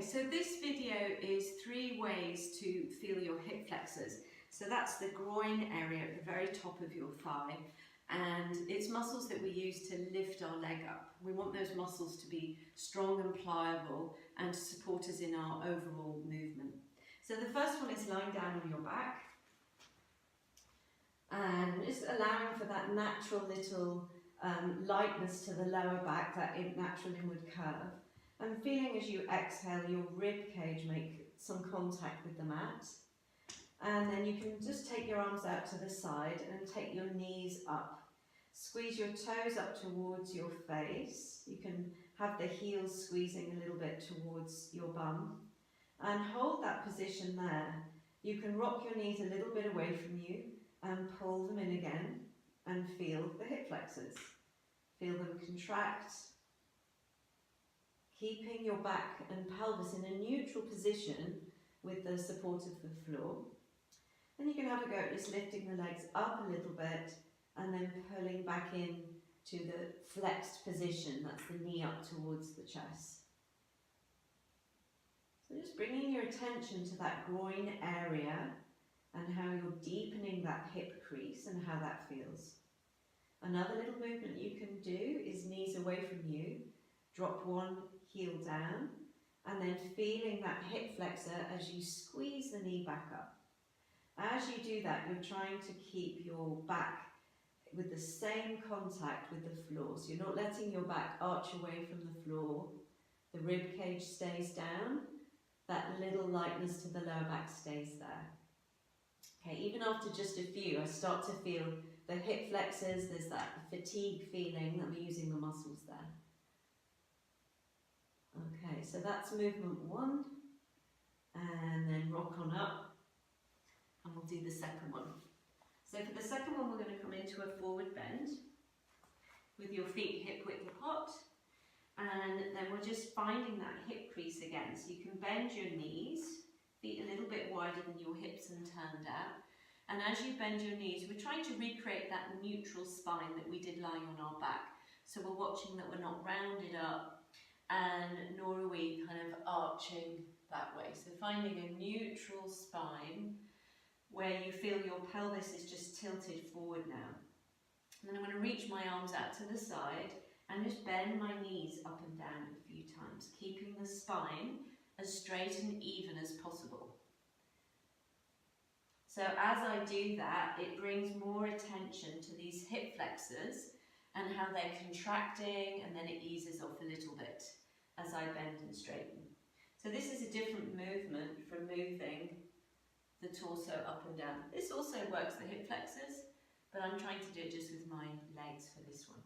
So this video is 3 ways to feel your hip flexors. So that's the groin area at the very top of your thigh, and it's muscles that we use to lift our leg up. We want those muscles to be strong and pliable and to support us in our overall movement. So the first one is lying down on your back and just allowing for that natural little lightness to the lower back, that natural inward curve. And feeling as you exhale your rib cage make some contact with the mat. And then you can just take your arms out to the side and take your knees up. Squeeze your toes up towards your face. You can have the heels squeezing a little bit towards your bum. And hold that position there. You can rock your knees a little bit away from you and pull them in again and feel the hip flexors. Feel them contract. Keeping your back and pelvis in a neutral position with the support of the floor. Then you can have a go at just lifting the legs up a little bit and then pulling back in to the flexed position. That's the knee up towards the chest. So just bringing your attention to that groin area and how you're deepening that hip crease and how that feels. Another little movement you can do is knees away from you. Drop one heel down and then feeling that hip flexor as you squeeze the knee back up. As you do that, you're trying to keep your back with the same contact with the floor. So you're not letting your back arch away from the floor. The rib cage stays down. That little lightness to the lower back stays there. Okay, even after just a few, I start to feel the hip flexors. There's that fatigue feeling that we're using the muscles there. Okay, so that's movement 1, and then rock on up, and we'll do the second one. So for the second one, we're going to come into a forward bend with your feet hip width apart, and then we're just finding that hip crease again. So you can bend your knees, feet a little bit wider than your hips and turned out, and as you bend your knees, we're trying to recreate that neutral spine that we did lying on our back. So we're watching that we're not rounded up, and nor are we kind of arching that way. So finding a neutral spine where you feel your pelvis is just tilted forward now. And then I'm going to reach my arms out to the side and just bend my knees up and down a few times, keeping the spine as straight and even as possible. So as I do that, it brings more attention to these hip flexors and how they're contracting, and then it eases off a little bit as I bend and straighten. So this is a different movement from moving the torso up and down. This also works the hip flexors, but I'm trying to do it just with my legs for this one.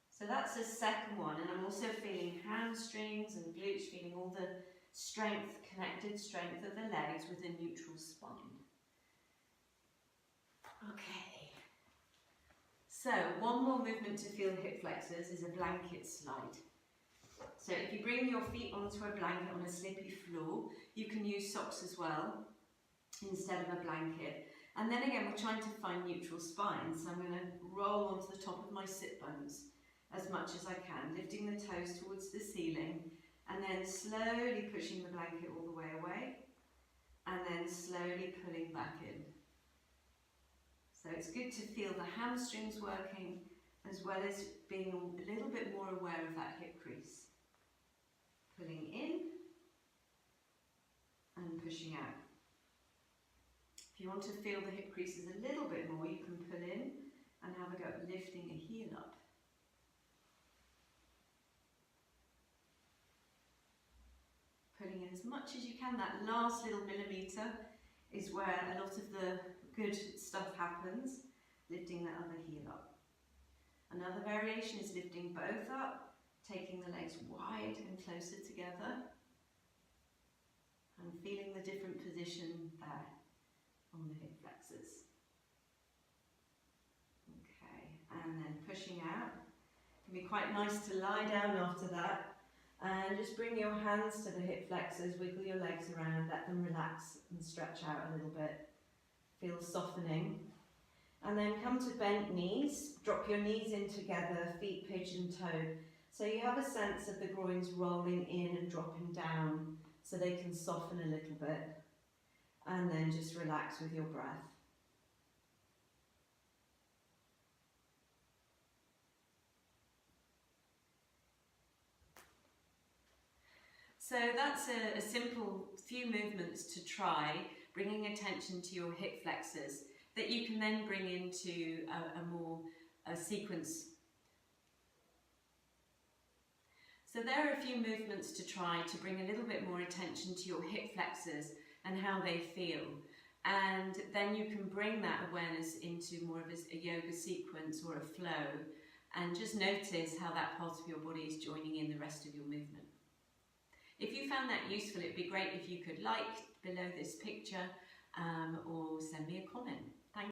So that's the second one, and I'm also feeling hamstrings and glutes, feeling all the strength, connected strength of the legs with a neutral spine. Okay. So one more movement to feel hip flexors is a blanket slide. So if you bring your feet onto a blanket on a slippy floor, you can use socks as well instead of a blanket. And then again, we're trying to find neutral spine. So I'm going to roll onto the top of my sit bones as much as I can, lifting the toes towards the ceiling, and then slowly pushing the blanket all the way away, and then slowly pulling back in. So it's good to feel the hamstrings working, as well as being a little bit more aware of that hip crease. Pulling in and pushing out. If you want to feel the hip creases a little bit more, you can pull in and have a go at lifting a heel up. Pulling in as much as you can. That last little millimetre is where a lot of the good stuff happens, lifting that other heel up. Another variation is lifting both up, taking the legs wide and closer together, and feeling the different position there on the hip flexors. Okay, and then pushing out. It can be quite nice to lie down after that, and just bring your hands to the hip flexors, wiggle your legs around, let them relax and stretch out a little bit. Feel softening. And then come to bent knees, drop your knees in together, feet pigeon-toed. So you have a sense of the groins rolling in and dropping down so they can soften a little bit, and then just relax with your breath. So that's a simple few movements to try, bringing attention to your hip flexors that you can then bring into a sequence. So there are a few movements to try to bring a little bit more attention to your hip flexors and how they feel. And then you can bring that awareness into more of a yoga sequence or a flow, and just notice how that part of your body is joining in the rest of your movement. If you found that useful, it'd be great if you could like below this picture or send me a comment.